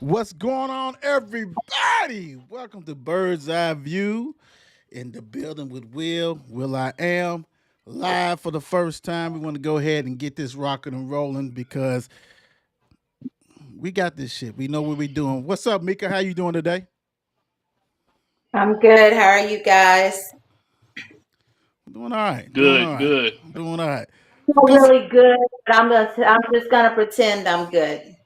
What's going on, everybody? Welcome to Bird's Eye View in the building with Will I am live for the first time. We want to go ahead and get this rocking and rolling because we got this shit. We know what we're doing. What's up, Mika? How you doing today? I'm good. How are you guys? Doing all right. Doing all Good, right. good. Doing all right. I'm Cause really good, but I'm just gonna pretend I'm good.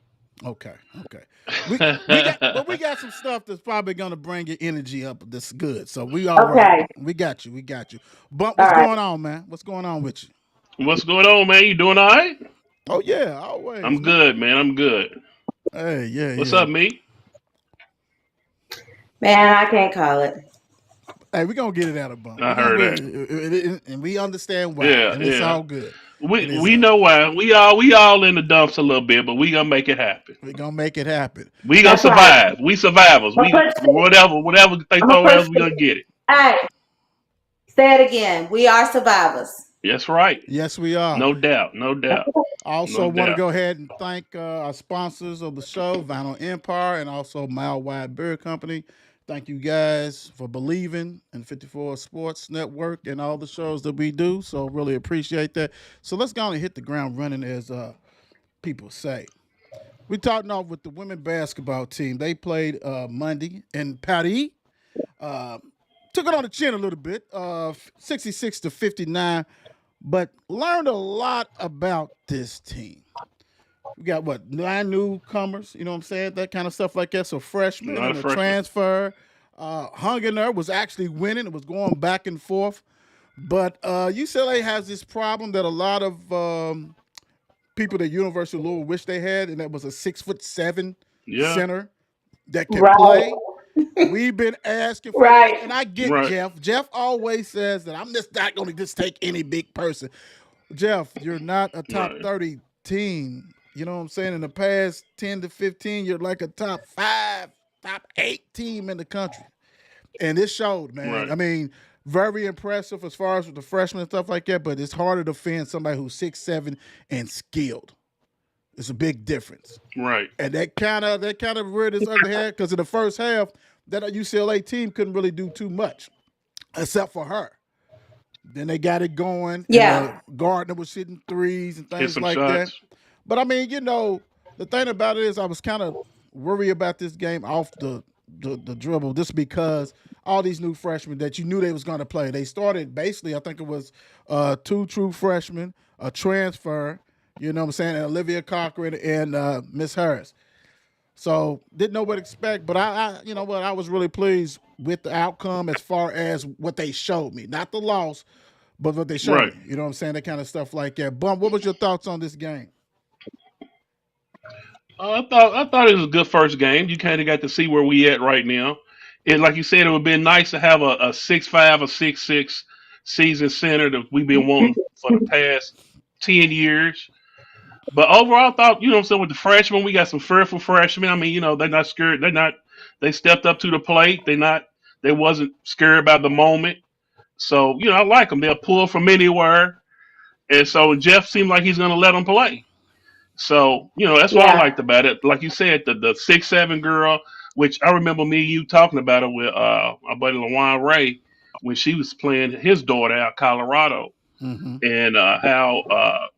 okay, okay. We got some stuff that's probably gonna bring your energy up. That's good. So we all right. Okay. We got you. We got you. Bump, All what's right. going on, man? What's going on with you? What's going on, man? You doing all right? Oh yeah, always, I'm man. good, man. I'm good. Hey, yeah, What's yeah. up, me? Man, I can't call it. Hey, we're gonna get it out of bump. I We're gonna heard get that. it, and we understand why, Yeah, and it's yeah. all good. It We is we all. know why. We all in the dumps a little bit, but we gonna make it happen. We're gonna make it happen. We gonna That's right. survive. We survivors. I'm We gonna push. whatever they I'm gonna throw at push. us, we gonna get it. Hey, say it again. We are survivors. That's right. Yes, we are. No doubt. No doubt. Also, No want to doubt. go ahead and thank our sponsors of the show, Vinyl Empire, and also Mile Wide Beer Company. Thank you guys for believing in 54 Sports Network and all the shows that we do. So really appreciate that. So let's go on and hit the ground running, as people say. We talking off with the women basketball team. They played Monday in Paris. Uh, Took it on the chin a little bit, 66-59, but learned a lot about this team. We got what, 9 newcomers, you know what I'm saying? That kind of stuff like that. So freshmen Not a and a freshman. transfer. Hung in there, was actually winning. It was going back and forth. But UCLA has this problem that a lot of people at University of Louisville wish they had, and that was a 6'7" Yeah. center that can Right. play. We've been asking for that, Right. and I get Right. Jeff. Jeff always says that I'm just not going to just take any big person. Jeff, you're not a top Right. 30 team. You know what I'm saying? In the past 10 to 15, you're like a top 5, top 8 team in the country. And it showed, man. Right. I mean, very impressive as far as with the freshmen and stuff like that, but it's harder to defend somebody who's 6'7" and skilled. It's a big difference. Right. And that kind of reared its ugly head because in the first half, that UCLA team couldn't really do too much except for her. Then they got it going, and Yeah. Gardner was shooting threes and Hit things some like that. shots. But I mean, the thing about it is, I was kind of worried about this game off the dribble, just because all these new freshmen that you knew they was going to play. They started basically, I think it was two true freshmen, a transfer. You know what I'm saying? And Olivia Cochran and Miss Harris. So didn't know what to expect, but you know what, I was really pleased with the outcome as far as what they showed me, not the loss, but what they showed Right. me. You know what I'm saying? That kind of stuff like that. Bump, what was your thoughts on this game? I thought it was a good first game. You kind of got to see where we at right now. It like you said, it would have been nice to have a 6'5", a 6'6" season center that we've been wanting for the past 10 years. But overall, I thought what I'm saying, with the freshmen, we got some fearful freshmen. I mean, they're not scared. They're not. They stepped up to the plate. They not. They wasn't scared about the moment. So I like them. They'll pull from anywhere, and so Jeff seemed like he's going to let them play. So, that's what I Yeah. liked about it. Like you said, the 6'7" girl, which I remember me and you talking about it with my buddy LaJuan Ray when she was playing his daughter out of Colorado, Mm-hmm. and how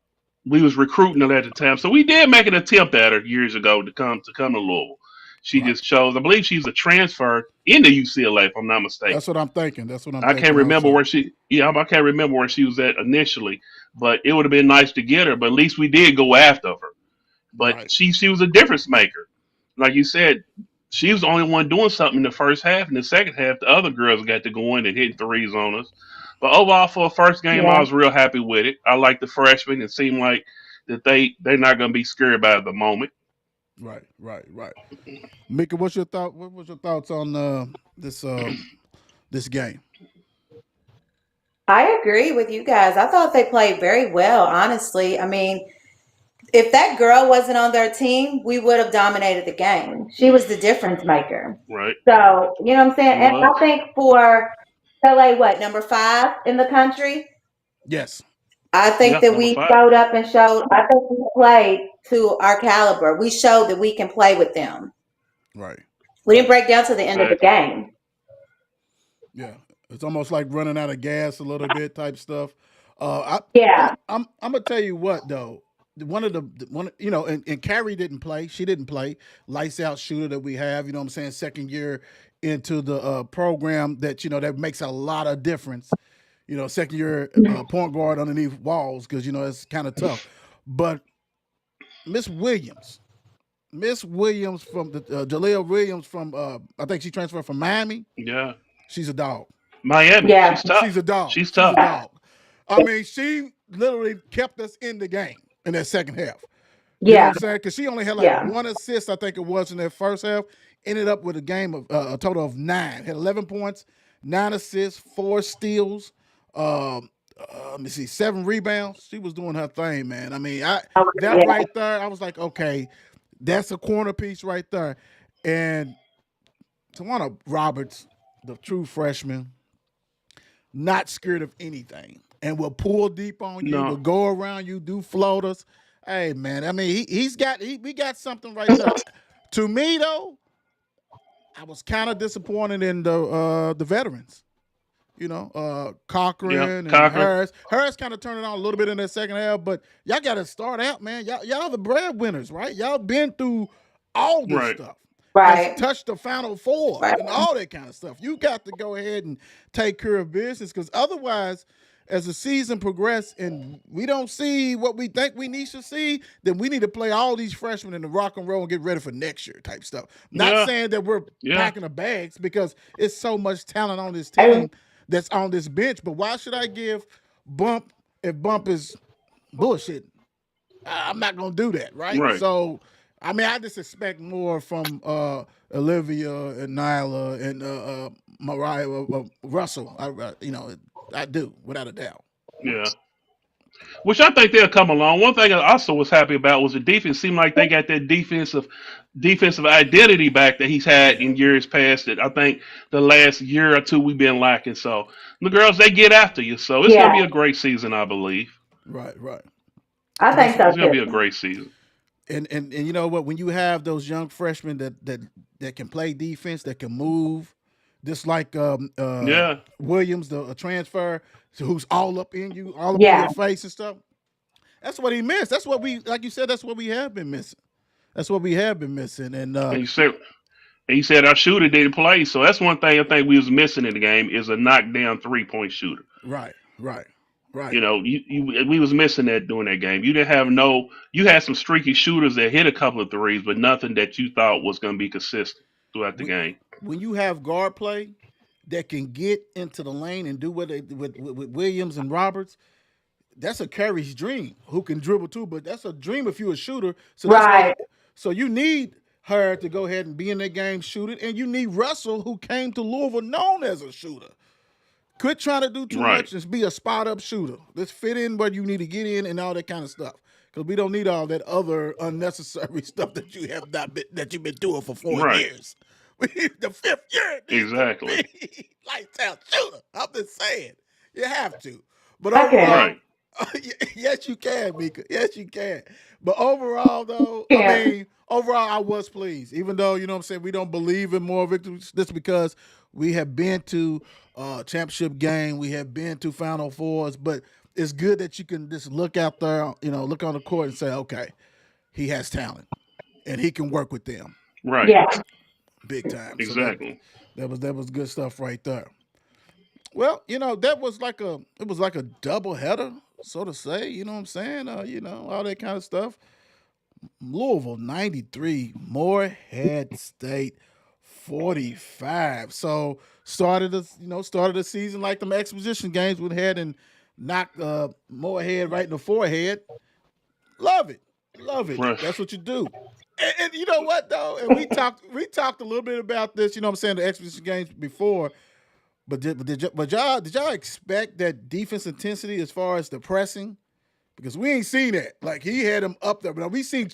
we was recruiting her at the time. So we did make an attempt at her years ago to come to Louisville. She Right. just chose. I believe she's a transfer into UCLA, if I'm not mistaken. That's what I'm thinking. That's what I'm I can't thinking remember also. where she. Yeah, I can't remember where she was at initially, but it would have been nice to get her. But at least we did go after her. But Right. she was a difference maker. Like you said, she was the only one doing something in the first half. In the second half, the other girls got to go in and hit threes on us. But overall, for a first game, I Yeah. was real happy with it. I like the freshmen. It seemed like that they're not going to be scared about it at the moment. Right. Right. Right. Mika, what's your thought? What was your thoughts on this game? I agree with you guys. I thought they played very well, honestly. I mean, if that girl wasn't on their team, we would have dominated the game. She was the difference maker. Right? So, you know what I'm saying? She And I was. think for LA, what, number 5 in the country? Yes. I think Yeah, that number we five. showed up and showed, I think we played to our caliber. We showed that we can play with them. Right. We didn't Right. break down to the end of the Exactly. game. Yeah, it's almost like running out of gas a little bit type stuff. Yeah. I'm gonna tell you what though. One of the one and Carrie didn't play. She didn't play. Lights out shooter that we have. You know what I'm saying. Second year into the program that that makes a lot of difference. Second year point guard underneath walls because it's kind of tough. But Miss Williams, Miss Williams from the Jaleel Williams from I think she transferred from Miami. Yeah. She's a dog. Miami. Yeah. She's She's tough. a dog. She's She's a tough. Yeah. dog. I mean, she literally kept us in the game in that second half. You know what Yeah. I'm saying? Because she only had like Yeah. one assist, I think it was, in that first half. Ended up with a game of a total of 9. Had 11 points, 9 assists, 4 steals. Let me see, 7 rebounds. She was doing her thing, man. I mean, that Yeah. right there, I was like, okay, that's a corner piece right there. And Tawana Roberts, the true freshman, not scared of anything and will pull deep on you, will No. go around you, do floaters. Hey man, I mean we got something right there. To me though, I was kind of disappointed in the veterans. Yeah. Cochran and Cochran. Harris. Harris kind of turned it on a little bit in that second half, but y'all got to start out, man. Y'all the breadwinners, right? Y'all been through all this Right. stuff. Has Right. touched the Final Four Right. and all that kind of stuff. You got to go ahead and take care of business because otherwise, as the season progresses and we don't see what we think we need to see, then we need to play all these freshmen in the rock and roll and get ready for next year type stuff. Not Yeah. saying that we're Yeah. packing the bags because it's so much talent on this And team that's on this bench. But why should I give Bump if Bump is bullshitting? I'm not gonna do that, right? Right. So, I mean, I just expect more from Olivia and Nyla and Mariah Russell. I do without a doubt. Yeah. Which I think they'll come along. One thing I also was happy about was the defense. Seemed like they got that defensive identity back that he's had in years past. That I think the last year or two we've been lacking. So the girls they get after you. So it's gonna yeah, be a great season, I believe. Right, right. I And that's think so It's gonna be a too. great season. and you know what? When you have those young freshmen that can play defense, that can move, just like Yeah. Williams, the transfer, so who's all up in you, all up in Yeah. your face and stuff. That's what he missed. That's what we, like you said, that's what we have been missing. That's what we have been missing. And And he said our shooter didn't play. So that's one thing I think we was missing in the game is a knockdown 3-point shooter. right, right, right, You know, we was missing that during that game. You didn't have no. You had some streaky shooters that hit a couple of threes, but nothing that you thought was going to be consistent throughout the we, game. when you have guard play that can get into the lane and do what they with Williams and Roberts, that's a Curry's dream. Who can dribble too, but that's a dream if you're a shooter. So that's why. Right. So you need her to go ahead and be in that game, shoot it, and you need Russell, who came to Louisville known as a shooter. Quit trying to do too Right, much and be a spot up shooter. Let's fit in where you need to get in and all that kind of stuff. Because we don't need all that other unnecessary stuff that you have not been that you've been doing for 4 right, years. We need the fifth year needs to exactly, be lights out shooter. I'm just saying. You have to. But I can. right. overall, yes, you can, Mika. Yes, you can. But overall, though, I Yeah. mean, overall, I was pleased. Even though, you know what I'm saying, we don't believe in more victories. This because we have been to championship game. We have been to Final Fours. But it's good that you can just look out there, look on the court and say, okay, he has talent and he can work with them Right, Yeah. big time. So that exactly. that was good stuff right there. Well, that was like a double header, so to say. You know what I'm saying? All that kind of stuff. Louisville 93, Morehead State 45. So started the season like them exposition games we had and knocked Morehead right in the forehead. Love it, love it. Right. That's what you do. And you know what though? And we talked a little bit about this. You know what I'm saying? The exposition games before. But did y'all expect that defense intensity as far as the pressing? Because we ain't seen that. Like he had him up there, but No. we seen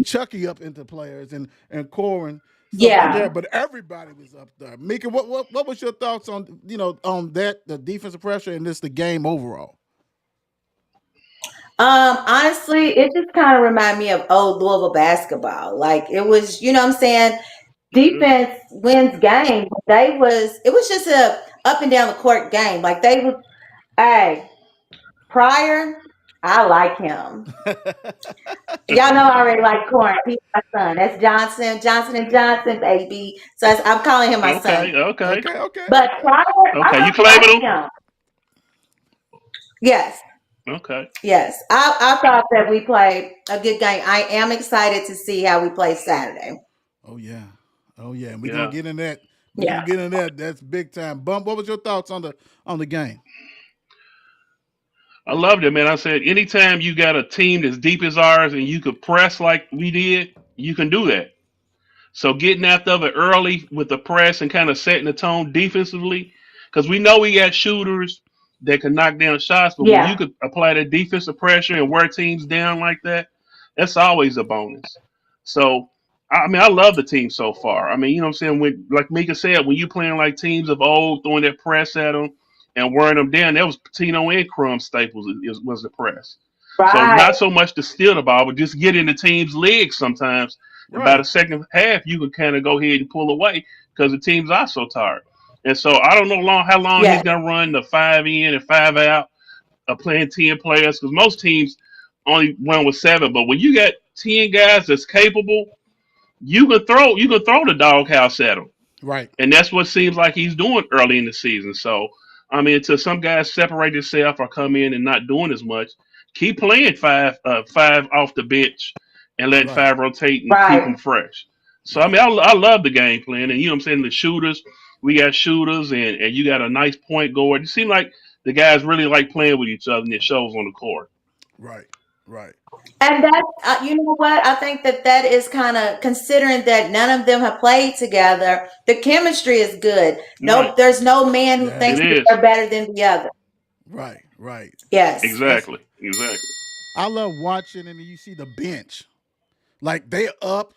Chucky up into players and Corin stuff like Yeah. that. But everybody was up there. Mika, what was your thoughts on on that the defensive pressure and this the game overall? Honestly, it just kind of reminded me of old Louisville basketball. Like it was, you know what I'm saying? Mhm. Defense wins games. It was just a up and down the court game. Like they was, hey, Pryor, I like him. Y'all know I already like Corn. He's my son. That's Johnson and Johnson, baby. So I'm calling him my son. Okay, okay, Okay, okay. But Pryor, okay. I You really claiming like them? him. Yes, Okay. yes. I thought that we played a good game. I am excited to see how we play Saturday. Oh yeah. Oh yeah. And we're gonna Yeah. get in that. We're Yeah. gonna get in that. That's big time. Bump, what was your thoughts on the game? I loved it, man. I said, anytime you got a team as deep as ours and you could press like we did, you can do that. So getting after it early with the press and kind of setting the tone defensively, because we know we got shooters that can knock down shots, but when you Yeah. could apply that defensive pressure and wear teams down like that, that's always a bonus. So, I mean, I love the team so far. I mean, you know what I'm saying? When, like Mika said, when you playing like teams of old, throwing that press at them and wearing them down, that was Patino and Crumb Staples was the press. So Right. not so much to steal the ball, but just get in the team's legs sometimes. And by the Right. second half, you can kind of go ahead and pull away because the teams are so tired. And so I don't know how long he's Yes. gonna run the 5 in and 5 out, playing 10 players because most teams only run with 7. But when you got 10 guys that's capable, you can throw the doghouse at them, Right. and that's what seems like he's doing early in the season. So, I mean, until some guys separate themselves or come in and not doing as much, keep playing five off the bench and letting Right. 5 rotate and keep Right. them fresh. So, I Right. mean, I love the game plan, and you know what I'm saying. The shooters, we got shooters, and you got a nice point guard. It seems like the guys really like playing with each other, and it shows on the court. Right. Right. And that's, you know what? I think that that is kind of considering that none of them have played together. The chemistry is good. No, Right? there's no man who Yeah. thinks It that is they're better than the other. Right. Right. Yes. That's exactly, exactly. I love watching and you see the bench. Like they up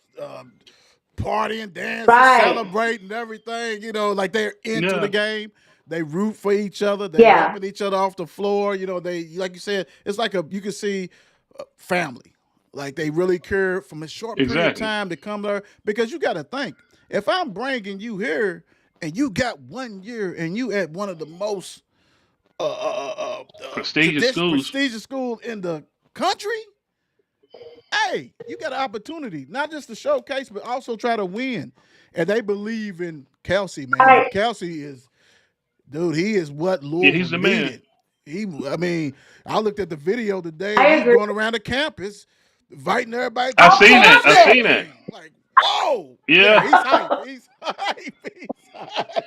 partying, dancing, Right. celebrating, everything, like they're into the Yeah, game. They root for each other. They Yeah. helping each other off the floor. They, like you said, it's like you can see family. Like they really care from a short period of exactly. time to come there because you got to think if I'm bringing you here and you got 1 year and you at one of the most Prestigious schools. prestigious school in the country, hey, you got an opportunity not just to showcase, but also try to win. And they believe in Kelsey, man. Right. Kelsey is, dude, he is what Yeah, Louisville he's the man. needed. I mean, I looked at the video today I and he's agree. going around the campus, inviting everybody to I the On seen that. I championship seen campus. that. game. Like, whoa. Yeah, Yeah. he's hype. He's hype. He's hype.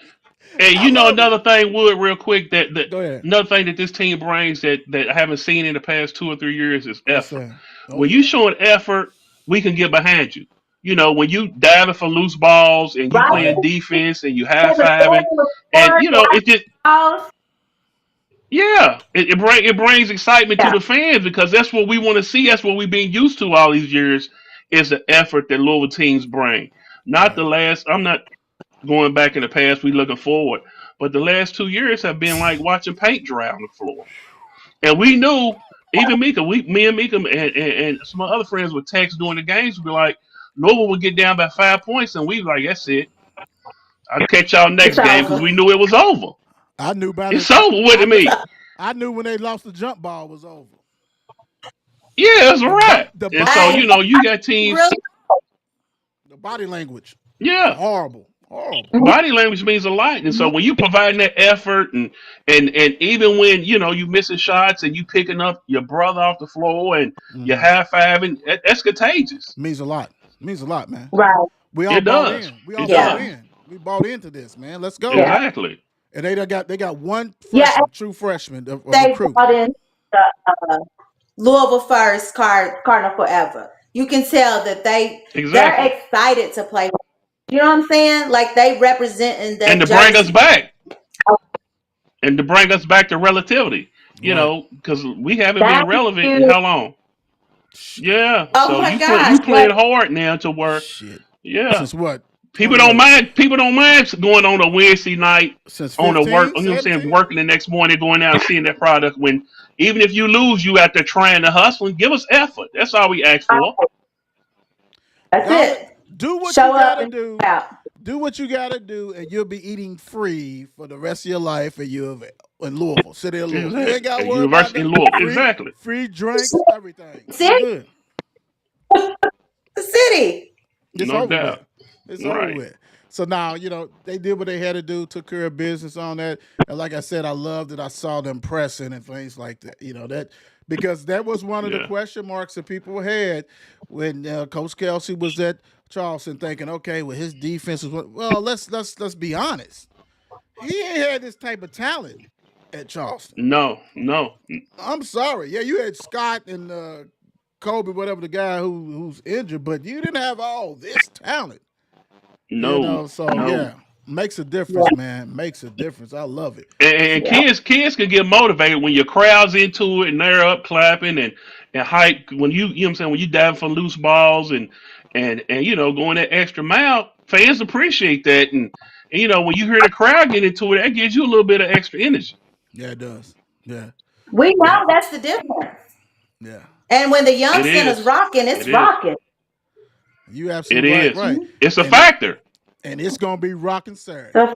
Hey, I you know love it. another thing, Wood, real quick, that Go ahead. another thing that this team brings that I haven't seen in the past 2 or 3 years is What's effort. that? Oh, When you yeah. showing effort, we can get behind you. You know, when you diving for loose balls and you Right. Right. playing defense and you high There's a fiving, and sport, you know it just house. yeah, it brings excitement to Yeah. the fans because that's what we want to see. That's what we've been used to all these years is the effort that Louisville teams bring. Not the Right. last. I'm not going back in the past. We looking forward, but the last 2 years have been like watching paint dry on the floor. And we knew even Mika, me and Mika and some other friends would text during the games would be like, Louisville would get down by 5 points, and we like, that's it. I'll catch y'all It's next game because over. we knew it was over. I knew by the It's over with I knew me. I knew when they lost the jump ball was over. Yeah, that's The bo- right. the And so body I you got teams. really. the body language Yeah, horrible, horrible. body language means a lot. And so when you providing that effort and even when you missing shots and you picking up your brother off the floor and you Hmm. high fiving, that's contagious. Means a lot. Means a lot, man. Right. We all It bought does. in. We all It bought Yeah. does. in. We bought into this, man. Let's go. Yeah. Exactly. And they got one Yeah. And true freshman, a they recruit. brought in the Louisville first, Cardinal forever. You can tell that they're Exactly. excited to play. You know what I'm saying? Like they representing And that to bring us jersey. back and to bring us back to relativity, Right. because we haven't been Thank relevant in you. how long? Yeah. Oh So my you gosh. playing hard now to where Shit. yeah. Since what? People 20 don't what? mind. People don't mind going on a Wednesday night Since on the work. 15, You know what I'm saying? 17? Working the next morning, going out and seeing that product when Even if you lose, you out there trying to hustle and give us effort. That's all we ask for. That's Y'all it. do what you Show up gotta and do. show out. Do what you gotta do, and you'll be eating free for the rest of your life. And you're in Louisville, city of Louisville. You ain't Exactly. gotta At worry about University that. in Louisville. Free, Exactly. free drinks, everything. You City, good? the city. It's No over with. doubt. It's over Right. with. So now, they did what they had to do, took care of business on that. And like I said, I loved that I saw them pressing and things like that. That because that was one of the Yeah. question marks that people had when Coach Kelsey was at Charleston, thinking, okay, well, his defense is well. Let's be honest. He ain't had this type of talent at Charleston. No. No. I'm sorry. Yeah, you had Scott and Kobe, whatever the guy who's injured, but you didn't have all this talent. No. So No. yeah, makes a Yeah, difference, man. Makes a difference. I love it. And yeah. kids can get motivated when your crowd's into it and they're up clapping and hype when you know what I'm saying, when you diving for loose balls and going that extra mile, fans appreciate that and when you hear the crowd get into it, that gives you a little bit of extra energy. Yeah, it does. Yeah, We yeah, know that's the difference. yeah. And when the young It center's is. rocking, it's It is. rocking. You It absolutely right. is. Right, It's a and factor. it's gonna be rocking Saturday. So,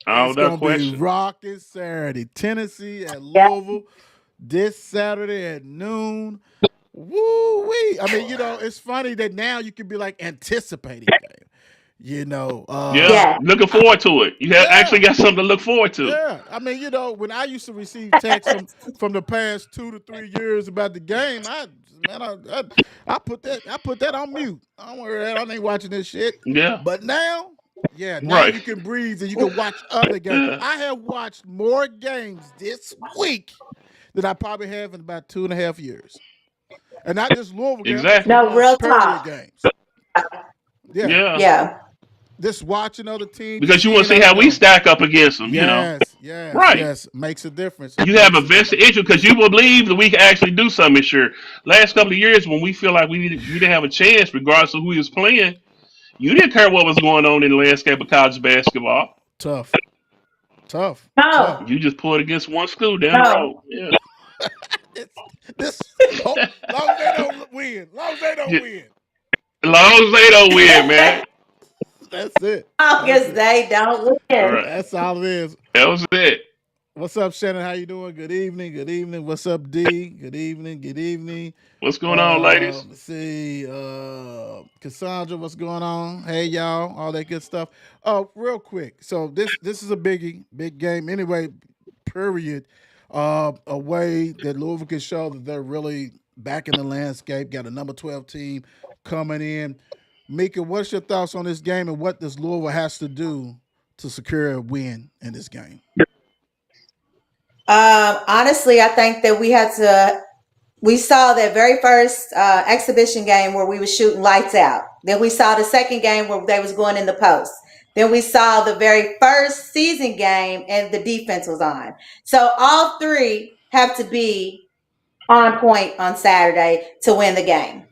Oh, It's no gonna be question. rocking Saturday. Tennessee at yeah. Louisville this Saturday at noon. Woo wee! I mean, it's funny that now you can be like anticipating game. You know, Yeah. uh, Yeah. Looking I, forward to it. You have actually yeah, got something to look forward to. yeah. I mean, when I used to receive texts from the past 2 to 3 years about the game, I put that on mute. I don't worry that I ain't watching this shit. Yeah. But now, yeah, now Right. you can breathe and you can watch other games. I have watched more games this week than I probably have in about 2.5 years, and not just Louisville games. I'm just Exactly. talking No, about real period talk. games. Yeah, Yeah. Yeah. just watching other teams, just Because you want seeing to see other how we games. stack up against them. Yes, yes, Right. yes. Makes a difference. You have a Makes a vested difference. interest because you will believe that we can actually do something this year. Last couple of years, when we feel like we didn't have a chance, regardless of who he was playing, you didn't care what was going on in the landscape of college basketball. Tough, tough, tough. No, You just pulled against one school down the no. road. Yeah. This, oh, long as they don't win, long as they don't Yeah. win. As long as they don't win, man. That's it. That's August, it. they don't win. Right. That's all it is. That was it. What's up, Shannon? How you doing? Good evening. Good evening. What's up, D? Good evening. Good evening. What's going on, ladies? Let's see. Cassandra, what's going on? Hey, y'all. All that good stuff. Real quick. So this is a biggie, big game. Anyway, period. A way that Louisville can show that they're really back in the landscape. Got a number 12 team coming in. Mika, what's your thoughts on this game and what does Louisville has to do to secure a win in this game? Honestly, I think that we saw that very first exhibition game where we was shooting lights out. Then we saw the second game where they was going in the post. Then we saw the very first season game and the defense was on. So all three have to be on point on Saturday to win the game.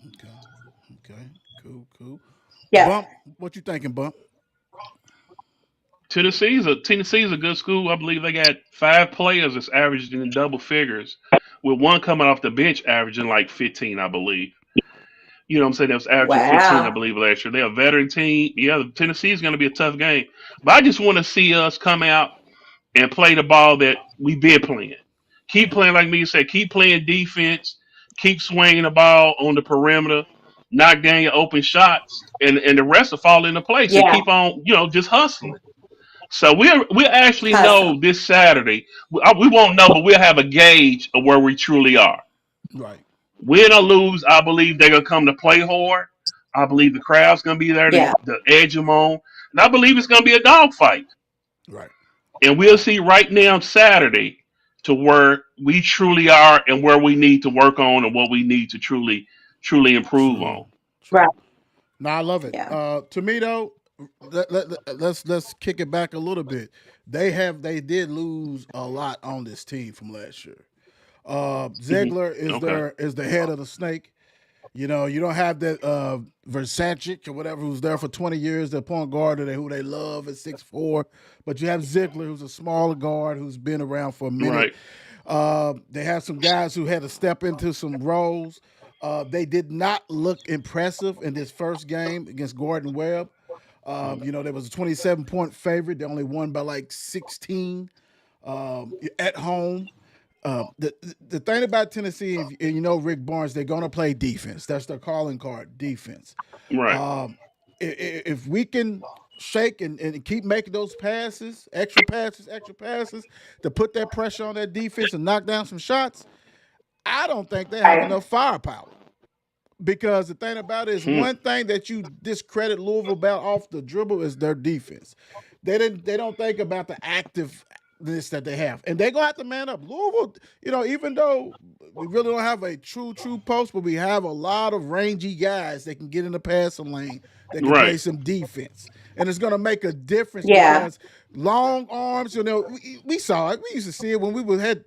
Okay. Okay. Cool. Cool. Yeah. Bump. What you thinking, Bump? Tennessee's a good school. I believe they got 5 players that's averaged in double figures, with one coming off the bench averaging like 15, I believe. You know what I'm saying? That was averaging 15, I Wow. believe, last year. They're a veteran team. Yeah, Tennessee is going to be a tough game. But I just want to see us come out and play the ball that we've been playing. Keep playing, like me said, keep playing defense, keep swinging the ball on the perimeter, knock down your open shots, and the rest will fall into place and Yeah. keep on, just hustling. So we'll actually Hustle. know this Saturday. We won't know, but we'll have a gauge of where we truly are. Right. Win or lose, I believe they're gonna come to play hard. I believe the crowd's gonna be there Yeah. to edge them on, and I believe it's gonna be a dogfight. Right. And we'll see right now Saturday to where we truly are and where we need to work on and what we need to truly improve True. on. Right. True. No, I love it. Yeah. To me though, let's kick it back a little bit. They did lose a lot on this team from last year. Hmm. Ziegler is Okay. the head of the snake. You don't have that Versace or whatever who's there for 20 years, the point guard who they love at 6'4", but you have Ziegler who's a smaller guard who's been around for a minute. Right. They have some guys who had to step into some roles. They did not look impressive in this first game against Gordon Webb. There was a 27-point favorite. They only won by like 16 at home. The thing about Tennessee, and Rick Barnes, they're going to play defense. That's their calling card, defense. Right. Um, if we can shake and keep making those passes, extra passes, to put that pressure on that defense and knock down some shots, I don't think they have Right. enough firepower. Because the thing about it is, Hmm. one thing that you discredit Louisville about off the dribble is their defense. They don't think about the activeness that they have, and they're gonna have to man up. Louisville, even though we really don't have a true post, but we have a lot of rangy guys that can get in the passing lane, that can play Right. some defense, and it's gonna make a difference Yeah. because long arms. We saw it. We used to see it when we had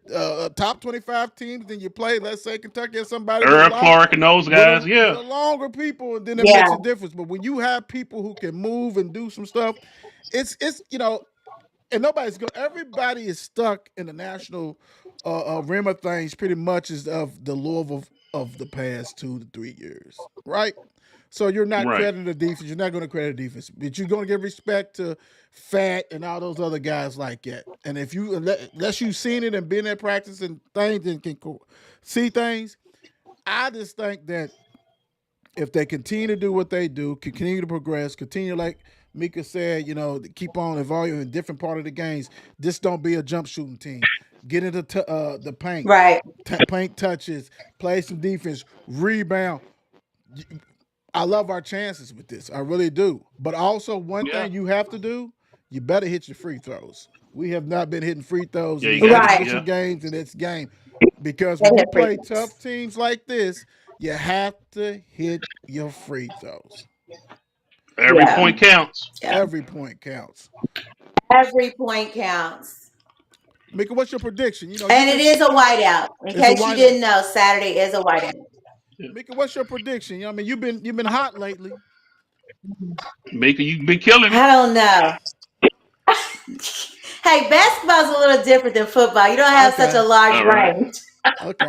top 25 teams. Then you play, let's say Kentucky or somebody with a Earl lot Clark and those with guys. a with Yeah. a longer people, and then it Yeah. makes a difference. But when you have people who can move and do some stuff, it's and nobody's going. Everybody is stuck in the national rim of things, pretty much as of the Louisville of the past 2 to 3 years, right? So you're not Right. crediting the defense. You're not going to credit the defense, but you're going to give respect to Fat and all those other guys like that. And if you unless you've seen it and been at practice and things and can see things, I just think that if they continue to do what they do, continue to progress, continue like Mika said, to keep on evolving in different part of the games. This don't be a jump shooting team. Get into the paint, Right. paint touches, play some defense, rebound. I love our chances with this. I really do. But also, one Yeah. thing you have to do, you better hit your free throws. We have not been hitting free throws Yeah. in You these got to. Right. exhibition Yeah. games in this game. Because They when you hit free play throws. tough teams like this, you have to hit your free throws. Every Yeah. point counts. Yeah. Every point counts. Every point counts. Mika, what's your prediction? You've And it been is a whiteout. In it's a case you whiteout. didn't know, Saturday is a whiteout. Yeah. Mika, what's your prediction? You've been hot lately. Mika, you been killing it. I don't know. Hey, basketball's a little different than football. You don't have such a Okay. large All right. range. Okay.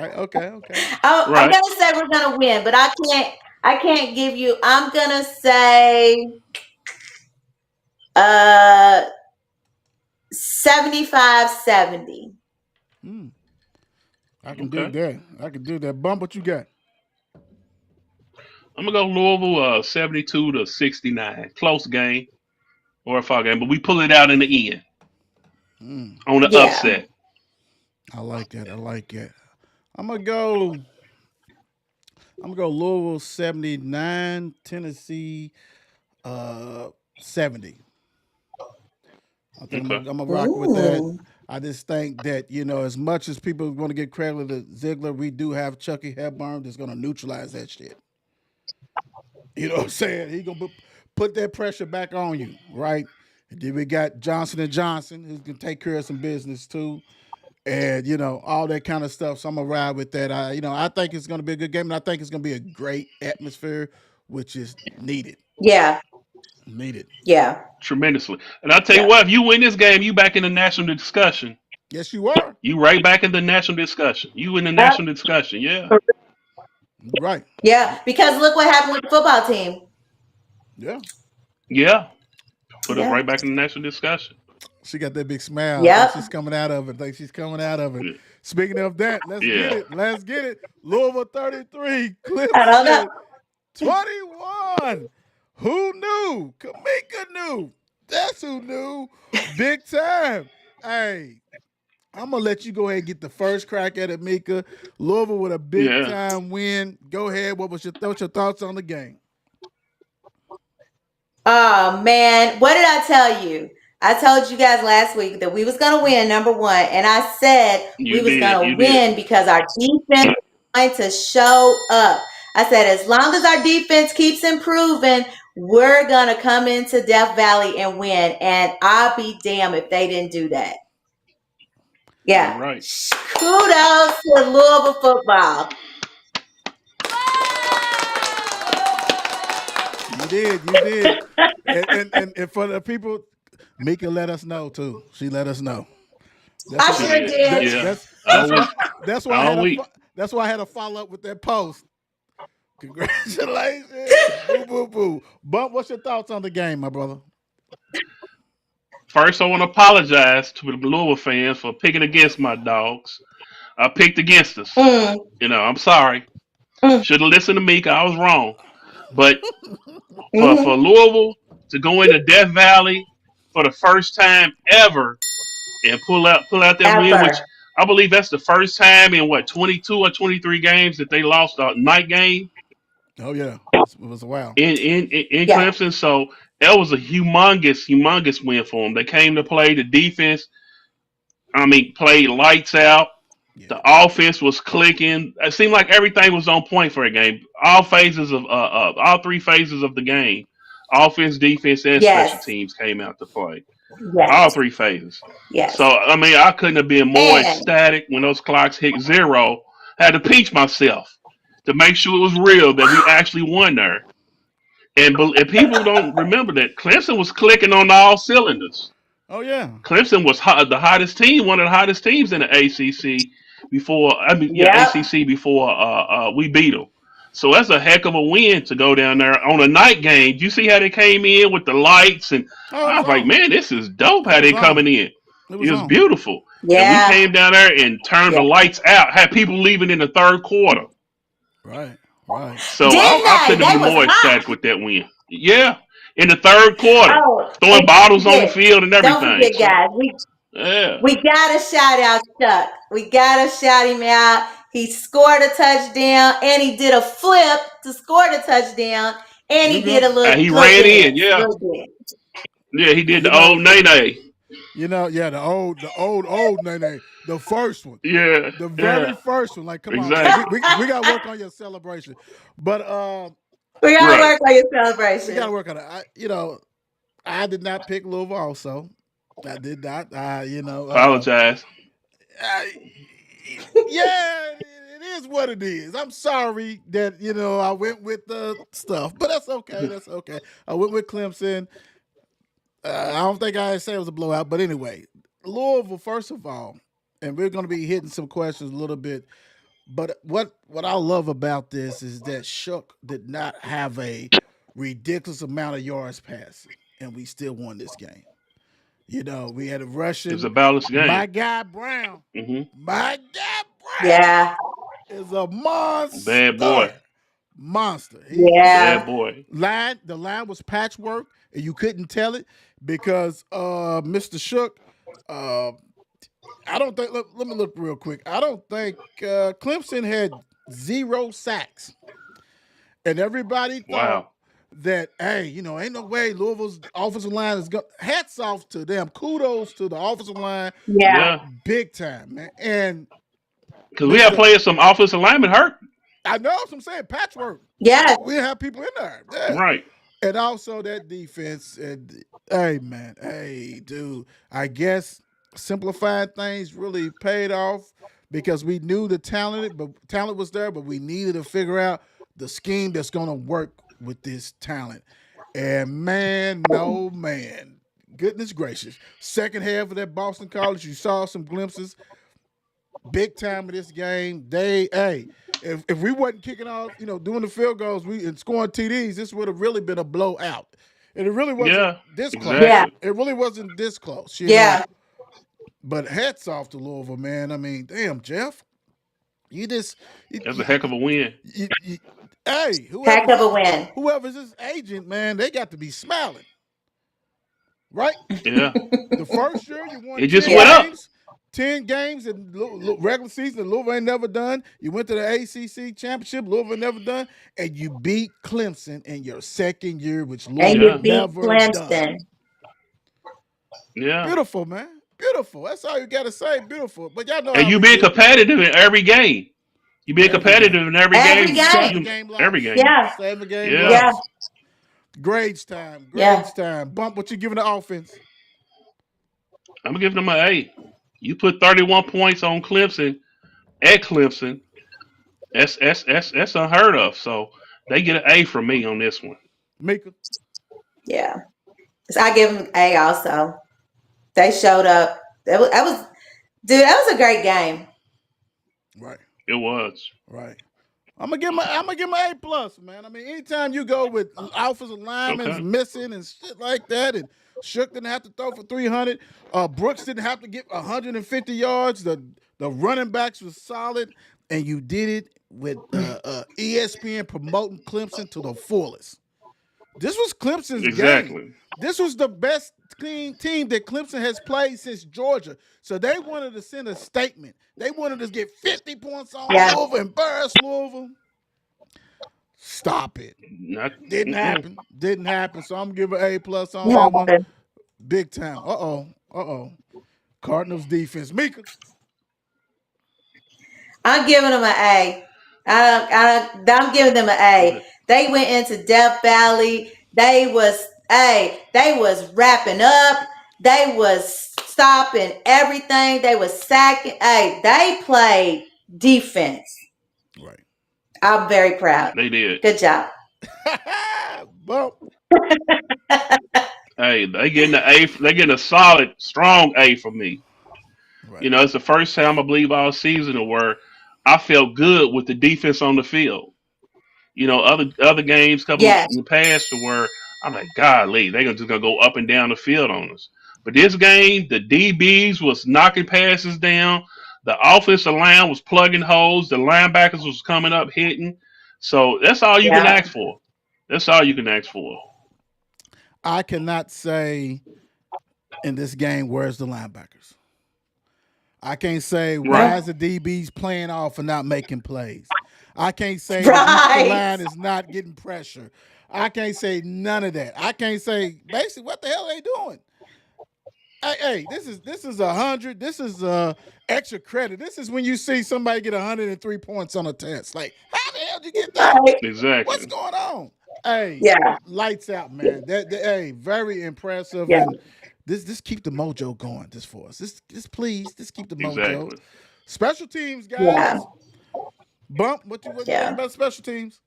I'm Right. gonna say we're gonna win, but I can't give you. I'm gonna say uh 75-70. Hmm. I can do Okay. that. I can do that. Bump, what you got? I'm gonna go Louisville 72-69. Close game or a foul game, but we pull it out in the end Hmm. on the Yeah. upset. I like that. I like that. I'm gonna go. I'm gonna go Louisville 79, Tennessee 70. I think Okay. I'm gonna rock with that. Ooh. I just think that as much as people want to give credit to Ziegler, we do have Chucky Hepburn that's gonna neutralize that shit. You know what I'm saying? He gonna put that pressure back on you, right? And then we got Johnson and Johnson who's gonna take care of some business too, and all that kind of stuff. So I'm gonna ride with that. I think it's gonna be a good game, and I think it's gonna be a great atmosphere, which is needed. Yeah. Needed. Yeah. Tremendously. And I'll tell you Yeah. what, if you win this game, you back in the national discussion. Yes, you are. You right back in the national discussion. You in the Yep. national discussion. Yeah. You're right. Yeah. Because look what happened with the football team. Yeah. Yeah. Put us Yeah. right back in the national discussion. She got that big smile. I think Yep. she's coming out of it. I think she's coming out of it. Yeah. Speaking of that, let's get Yeah. it. Let's get it. Louisville 33, I don't know. Clemson 21. Who knew? Kamika knew. That's who knew. Big time. Hey, I'm gonna let you go ahead and get the first crack at it, Mika. Louisville with a big Yeah. time win. Go ahead. What's your thoughts on the game? Oh man, what did I tell you? I told you guys last week that we was gonna win, number one, and I said we You was did. gonna You did. win because our defense is going to show up. I said as long as our defense keeps improving, we're gonna come into Death Valley and win. And I'll be damned if they didn't do that. You're Yeah. right. Kudos to Louisville football. You did. And for the people, Mika let us know too. She let us know. That's I She why. sure did. did. That Yeah. that's All why. week. That's why I All had a. week. That's why I had to follow up with that post. Congratulations. Boo boo boo. Bump. What's your thoughts on the game, my brother? First, I want to apologize to the Louisville fans for picking against my dogs. I picked against us. Mm, I'm sorry. mm, Should have listened to me 'cause I was wrong. But for mm-hmm. Louisville to go into Death Valley for the first time ever and pull out that win, which Ever. I believe that's the first time in 22 or 23 games that they lost a night game Oh yeah, it was a while. in Yeah. Clemson. So that was a humongous win for them. They came to play the defense. I mean, played lights out. Yeah. The offense was clicking. It seemed like everything was on point for a game. All three phases of the game, offense, defense, and special Yes. teams came out to play. All Yes. three phases. So Yes. I mean, I couldn't have been more And ecstatic when those clocks hit zero. Had to pinch myself to make sure it was real that we actually won there. And people don't remember that Clemson was clicking on all cylinders. Oh yeah. Clemson was the hottest team, one of the hottest teams in the ACC before. I mean, yeah, yep. ACC before we beat them. So that's a heck of a win to go down there on a night game. You see how they came in with the lights, and Oh, it I was was like, on. man, this is dope. It How was they on. coming in? It It was was on. beautiful, and we Yeah. came down there and turned Yeah. the lights out. Had people leaving in the third quarter. Right. Right. So Didn't I they? couldn't have They been was more hot. ecstatic with that win. Yeah, in the third quarter, Oh, throwing and don't bottles on the forget, field and don't everything. forget, So guys. yeah. We gotta shout out Chuck. We gotta shout him out. He scored a touchdown and he did a flip to score the touchdown and We're he did gonna. a little He little ran in, dance. yeah. Little dance. Yeah, he did You the old know. nay. Yeah. The old Nene, the first one, Yeah, the very yeah, first one. Like, come on, man. exactly. We got to work on your celebration, but We gotta Right. work on your we got to celebration. work on it. I did not pick Louisville. Also, I did not. Apologize. I, yeah, it is what it is. I'm sorry that I went with the stuff, but that's okay. That's okay. I went with Clemson. I don't think I say it was a blowout, but anyway, Louisville. First of all, and we're going to be hitting some questions a little bit. But what I love about this is that Shook did not have a ridiculous amount of yards passing, and we still won this game. We had a It was a Russian. balanced game. My guy Brown. Hmm. My guy Brown Yeah. is a Bad boy. monster. Monster. Yeah. Bad boy. The line was patchwork, and you couldn't tell it because Mr. Shook. Uh, I don't think. Let me look real quick. I don't think Clemson had 0 sacks, and everybody thought Wow. that ain't no way Louisville's offensive line is going. Hats off to them. Kudos to the offensive line, Yeah. Yeah, big time, man. And because we have Mister, players some offensive linemen hurt. I know what I'm saying, patchwork. Yes. We have people in there, yeah. Right. And also that defense. And hey, man, hey, dude. I guess simplifying things really paid off because we knew talent was there, but we needed to figure out the scheme that's going to work with this talent. And man, no man, goodness gracious, second half of that Boston College, you saw some glimpses big time of this game. If we wasn't kicking off, doing the field goals, and scoring TDs, this would have really been a blowout. And it really wasn't Yeah. this close. Yeah. Exactly. It really wasn't this close. Yeah. But hats off to Louisville, man. I mean, damn, Jeff, you just, you, That's a you, heck of a win. you hey, Heck of a win. whoever's his agent, man, they got to be smiling, right? Yeah. The first year you won It just 10 went Yeah. up. games, 10 games in regular season that Louisville ain't never done. You went to the ACC championship, Louisville never done, and you beat Clemson in your second year, which And Louisville you Yeah. beat never done. Clemson. Yeah. Beautiful, man. Beautiful. That's all you got to say. Beautiful. But y'all know And how you we being do. competitive in every game. You being Every game. competitive in every Every game. game. Seven game Every loss. game. Yeah. 7 game Yeah. Yeah. loss. Grades time. Yeah. Grades time. Bump what you giving the offense. I'm giving them an A. You put 31 points on Clemson at Clemson. That's unheard of. So they get an A from me on this one. Mika. Yeah. So I give them A also. They showed up. Dude, that was a great game. Right. It was. Right. I'm gonna give my A plus, man. I mean, anytime you go with offensive linemen Okay. missing and shit like that, and Shook didn't have to throw for 300. Brooks didn't have to get 150 yards. The running backs was solid, and you did it with ESPN promoting Clemson to the fullest. This was Clemson's game. Exactly. This was the best team that Clemson has played since Georgia. So they wanted to send a statement. They wanted to get 50 points on Yeah. Louisville, embarrass Louisville. Stop it. Not. Didn't Mm-mm. happen. Didn't happen. So I'm giving A plus on that one. Yeah. Big time. Cardinals defense. Mika. I'm giving them an A. I'm giving them an A. Good. They went into Death Valley. They was wrapping up. They was stopping everything. They was sacking. Hey, they played defense. Right. I'm very proud. They did. Good job. Bump. Hey, they getting the A. They getting a solid, strong A from me. Right. You know, it's the first time I believe all season where I felt good with the defense on the field. You know, other games, couple Yes. in the past, to where I'm like, golly, they just gonna go up and down the field on us. But this game, the DBs was knocking passes down. The offensive line was plugging holes. The linebackers was coming up hitting. So that's all you can Yeah. ask for. That's all you can ask for. I cannot say in this game where's the linebackers. I can't say Right. why is the DBs playing off and not making plays. I can't say the defensive Right. line is not getting pressure. I can't say none of that. I can't say basically what the hell are they doing. Hey, this is 100. This is extra credit. This is when you see somebody get 103 points on a test. Like, how the hell did you get that? Right. What's Exactly. going on? Hey, Yeah. lights out, man. Hey, very impressive. Yeah. And this keep the mojo going. This for us. This please, this keep the mojo. Exactly. Special teams, Yeah. guys. Bump. What you think Yeah. about special teams?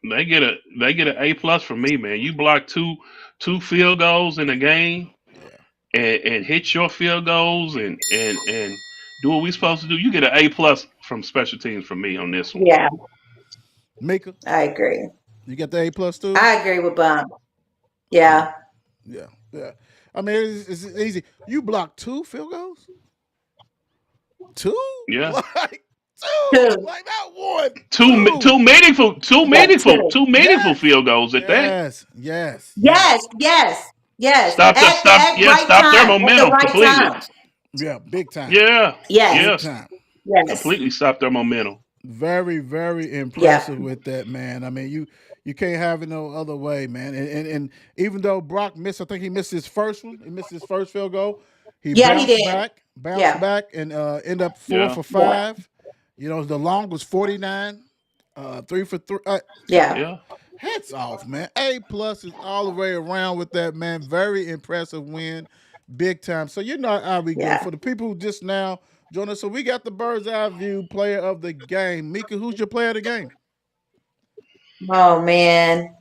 They get an A plus from me, man. You block two field goals in a game Yeah. and hit your field goals and do what we supposed to do. You get an A plus from special teams from me on this one. Yeah. Mika, I agree. you got the A plus too? I agree with Bum. Yeah. Yeah. Yeah. I mean, it's easy. You block two field goals? Two? Yeah. Like two? Two. Like not one. Two Two. two meaningful two Yeah. meaningful Two. two meaningful Yes. field goals at that. Yes. Yes. Yes. Right Stop their time. At the momentum right completely. time. Yeah, big time. Yeah. Yes. Big Yes. time. Yes. Completely stop their momentum. Very, very Yeah. impressive with that, man. I mean, you can't have it no other way, man. And even though Brock missed, I think he missed his first one. He missed his first field goal. He Yeah, he did. bounced Yeah. back, and end up four Yeah. for Yeah. five. You know, the long was 49, 3 for 3. Yeah. Yeah. Hats off, man. A plus is all the way around with that, man. Very impressive win, big time. So you know how we go. Yeah. For the people who just now join us, so we got the bird's eye view player of the game. Mika, who's your player of the game? Oh man.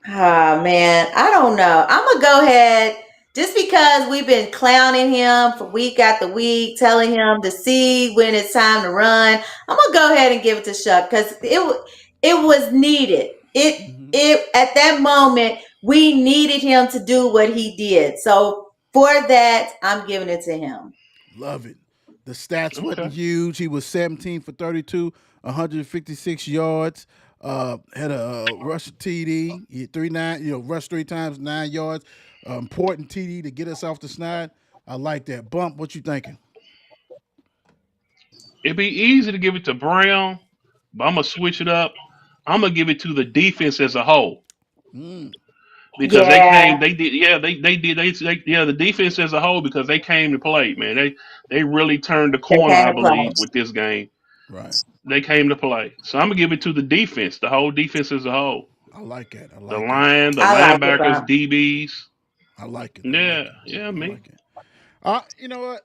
Oh man. I don't know. I'm gonna go ahead just because we've been clowning him for week after week, telling him to see when it's time to run. I'm gonna go ahead and give it to Shuck because it was needed. Mm-hmm. It at that moment we needed him to do what he did. So for that, I'm giving it to him. Love it. The stats wasn't Okay. huge. He was 17 for 32, 156 yards. Had a rush TD. He had 3-9. Rushed 3 times, 9 yards. Important TD to get us off the snide. I like that. Bump. What you thinking? It'd be easy to give it to Brown, but I'm gonna switch it up. I'm gonna give it to the defense as a whole Mm, because Yeah, they did, yeah, yeah, the defense as a whole because they came to play, man. They really turned the they corner, came I to play. believe, with this game. right. They came to play, so I'm gonna give it to the defense, the whole defense as a whole. I like it. I The like it. line, the I like it, linebackers, Bum. DBs. I like it. I like Yeah, it. yeah, I me, like it. You know what?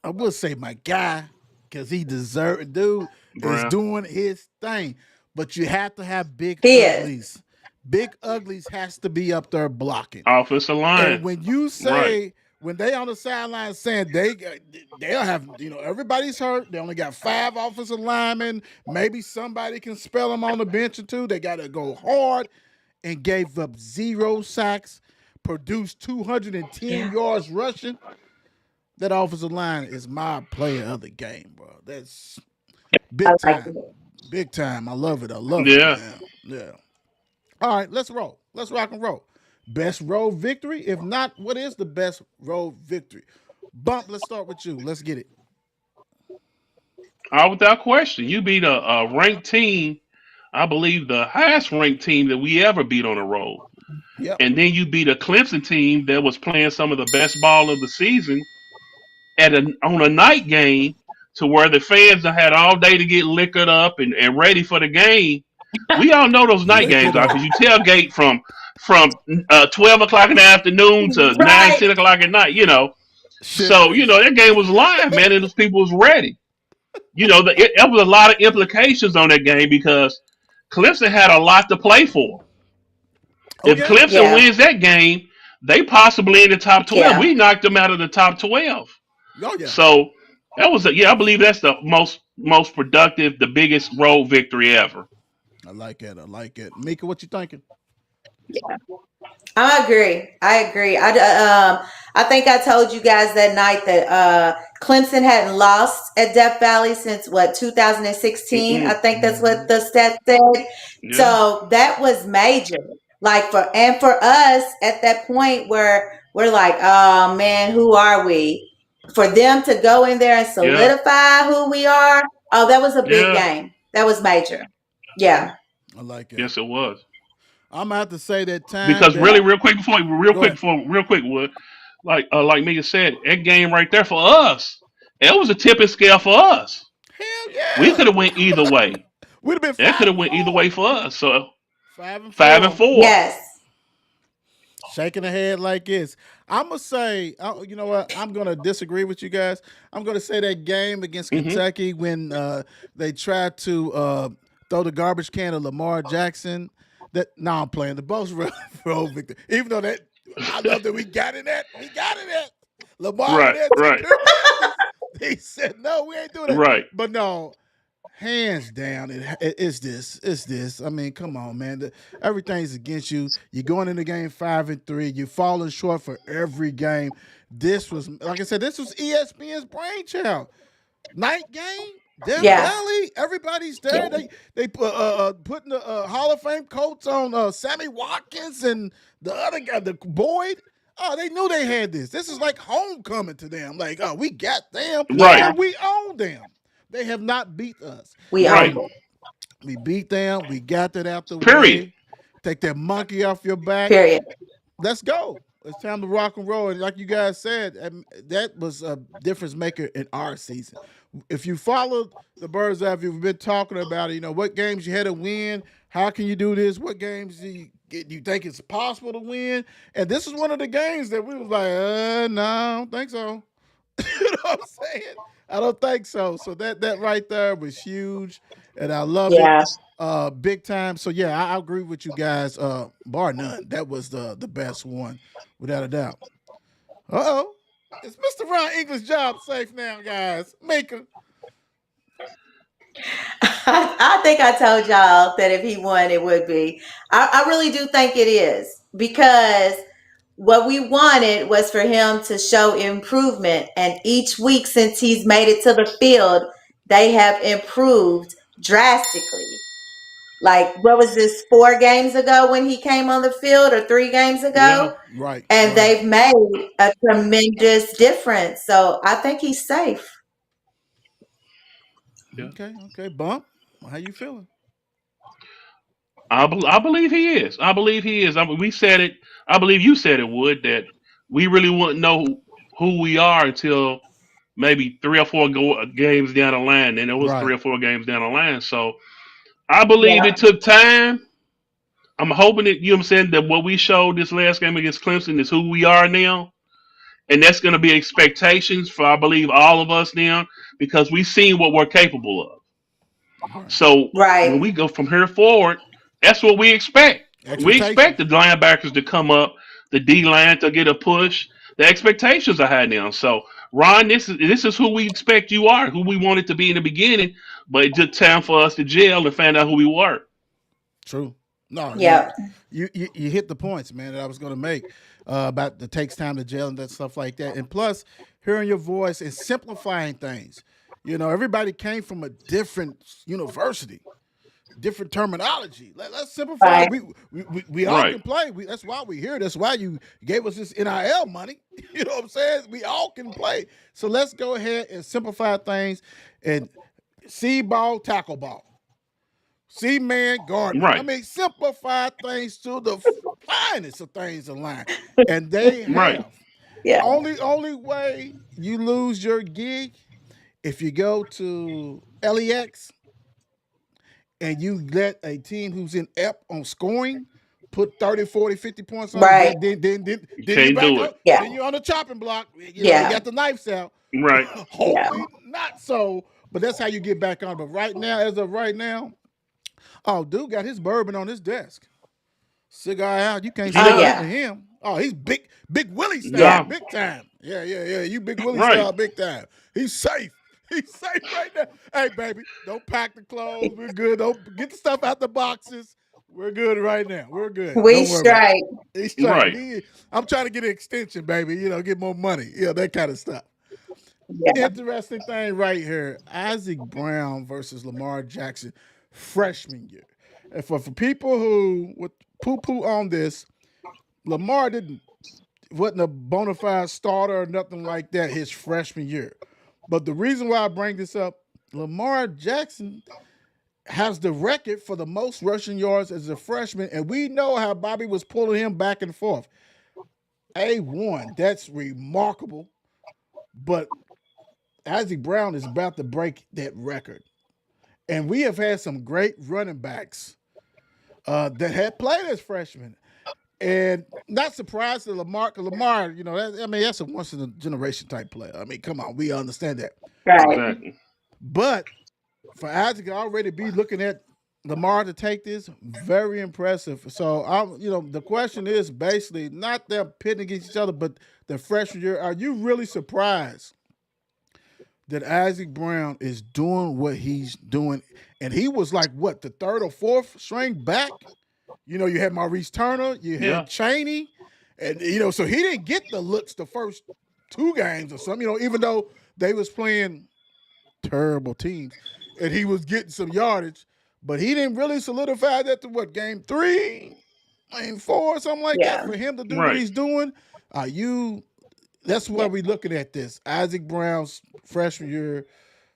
I will say my guy because he deserved. Dude is Brown. doing his thing. but you have to have big He is. uglies. Big uglies has to be up there blocking. Offensive And line. when you Right. say when they on the sideline saying they'll have everybody's hurt. They only got 5 offensive linemen. Maybe somebody can spell them on the bench or two. They got to go hard and gave up 0 sacks, produced 210 Yeah. yards rushing. That offensive line is my player of the game, bro. That's I big like time. it. Big time. I love it. I love it, Yeah. man. Yeah. All right, let's roll. Let's rock and roll. Best road victory? If not, what is the best road victory? Bump, let's start with you. Let's get it. Without question, you beat a ranked team. I believe the highest ranked team that we ever beat on the road. Yep. And then you beat a Clemson team that was playing some of the best ball of the season on a night game to where the fans had all day to get liquored up and ready for the game. We all know those night Lick games it are up. because you tailgate from 12 o'clock in the afternoon to nine, Right. 10 o'clock at night. Shit So face. that game was live, man, and those people was ready. There was a lot of implications on that game because Clemson had a lot to play for. Oh, If yeah. Clemson Yeah. wins that game, they possibly in the top 12. Yeah. We knocked them out of the top 12. Oh, yeah. So I believe that's the most productive, the biggest road victory ever. I like it. I like it. Mika, what you thinking? I agree. I agree. I think I told you guys that night that Clemson hadn't lost at Death Valley since what 2016. I Mm-mm. think that's what Mhm. the stat said. Yeah, So that was major. Like for us at that point where we're like, oh man, who are we? For them to go in there and yeah, solidify who we are. Oh, that was a big yeah. game. That was major. Yeah. I like it. Yes, it was. I'm gonna have to say that time Because that. really, Yeah. Go ahead. real quick, Wood, like Mika said, that game right there for us, it was a tipping scale for us. Hell We could yeah. have went either way. We'd have been That could five have and went either four. way for us. So Five and 4. 5-4. Yes. Shaking the head like this. I'm gonna say, you know what? I'm gonna disagree with you guys. I'm gonna say that game against Hmm. Kentucky when they tried to throw the garbage can at Lamar Jackson. That now I'm playing the boss role victor. Even though that I love that we got in that. We got in that. Lamar went Right, there took right, care of business. He said, "No, we ain't doing that." right. But no, hands down, it's this. It's this. I mean, come on, man. Everything's against you. You're going in the game 5-3. You're falling short for every game. This was, like I said, this was ESPN's brainchild. Night game, Death Yeah. Valley. Everybody's Yeah. there. They putting the Hall of Fame coats on Sammy Watkins and the other guy, the Boyd. Oh, they knew they had this. This is like homecoming to them. Like, oh, we got them Right, Yeah. and we own them. They have not beat us. We right. owned So it. we beat them. We got that out the Period. way. Take that monkey off your back. Period. Let's go. It's time to rock and roll. And like you guys said, that was a difference maker in our season. If you followed the Birds Eye View, we've been talking about it. What games you had to win. How can you do this? What games do you think it's possible to win? And this is one of the games that we was like, no, I don't think so. You know what I'm saying? I don't think so. So that right there was huge, and I love it, Yeah. big time. So yeah, I agree with you guys, bar none. That was the best one, without a doubt. Uh-oh, is Mr. Ron English job safe now, guys? Maker. I think I told y'all that if he won, it would be. I really do think it is because what we wanted was for him to show improvement. And each week since he's made it to the field, they have improved drastically. Like, what was this, 4 games ago when he came on the field or 3 games Yeah, ago? Right, And right. they've made a tremendous difference. So I think he's safe. yeah. Okay, okay. Bump. How you feeling? I believe he is. I believe he is. We said it. I believe you said it, Wood, that we really wouldn't know who we are until maybe 3 or 4 games down the line. And it was Right. 3 or 4 games down the line. So I believe Yeah. it took time. I'm hoping that, you know what I'm saying, that what we showed this last game against Clemson is who we are now. And that's going to be expectations for, I believe, all of us now because we've seen what we're capable of. Right. So when Right. we go from here forward, that's what we expect. We expect Expectations. the linebackers to come up, the D line to get a push. The expectations are high now. So Ron, this is who we expect you are, who we wanted to be in the beginning, but it's just time for us to jail and find out who we were. True. No, Yep. you hit the points, man, that I was going to make about the takes time to jail and that stuff like that. And plus, hearing your voice and simplifying things. Everybody came from a different university, different terminology. Let's simplify. Right. We all Right. can play. That's why we're here. That's why you gave us this NIL money. You know what I'm saying? We all can play. So let's go ahead and simplify things and see ball, tackle ball. See man guardman. I Right. mean, simplify things to the finest of things in line. And they Right. have. Yeah. Only way you lose your gig if you go to LEX and you let a team who's in EP on scoring put 30, 40, 50 points on, Right. You then you can't back do up. it. Yeah. Then you're on the chopping block. They Yeah. got the knives out. Right. Yeah. Hopefully not so, but that's how you get back on. But right now, as of right now, oh, dude got his bourbon on his desk. Cigar out. You can't He Oh say does. nothing to yeah. him. Oh, he's Big Willie style, Yeah. No. big time. Yeah. You Big Willie Right. style, big time. He's safe. He's safe right now. Hey, baby, don't pack the clothes. We're good. Don't get the stuff out the boxes. We're good right now. We're good. We Don't worry about it. straight. He's straight. Right. I'm trying to get an extension, baby. Get more money. That kind of stuff. Yeah. Interesting thing right here. Isaac Brown versus Lamar Jackson freshman year. And for people who would poo-poo on this, Lamar wasn't a bona fide starter or nothing like that his freshman year. But the reason why I bring this up, Lamar Jackson has the record for the most rushing yards as a freshman, and we know how Bobby was pulling him back and forth. A1, that's remarkable. But Isaac Brown is about to break that record. And we have had some great running backs that had played as freshmen. And not surprised that Lamar, that's a once in a generation type player. I mean, come on, we understand that. Right. Exactly. But for Isaac to already be looking at Lamar to take this, very impressive. So the question is basically not them pitting against each other, but the freshman year. Are you really surprised that Isaac Brown is doing what he's doing? And he was like what, the third or fourth string back? You had Maurice Turner, you had Yeah. Cheney, and so he didn't get the looks the first two games or something. Even though they was playing terrible teams, and he was getting some yardage, but he didn't really solidify that to what, game 3, game 4, something like that, Yeah. for him to do what Right. he's doing. You That's why Yeah. we're looking at this. Isaac Brown's freshman year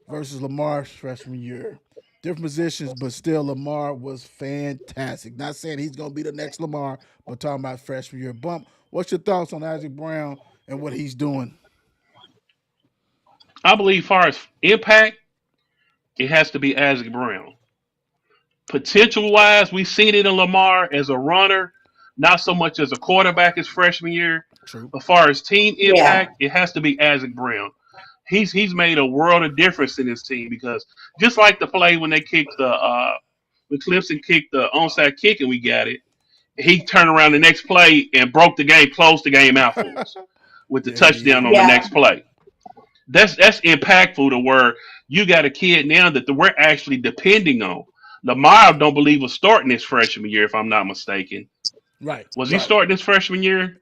versus Lamar's freshman year. Different positions, but still Lamar was fantastic. Not saying he's going to be the next Lamar, but talking about freshman year bump. What's your thoughts on Isaac Brown and what he's doing? I believe, far as impact, it has to be Isaac Brown. Potential wise, we seen it in Lamar as a runner, not so much as a quarterback his freshman year. True. But far as team Yeah. impact, it has to be Isaac Brown. He's made a world of difference in his team because just like the play when they kicked when Clemson kicked the onside kick and we got it, he turned around the next play and broke the game, closed the game out for us with the Yeah. touchdown on the Yeah. next play. That's impactful to where you got a kid now that we're actually depending on. Lamar, I don't believe, was starting his freshman year, if I'm not mistaken. Right. Was he Right. starting his freshman year?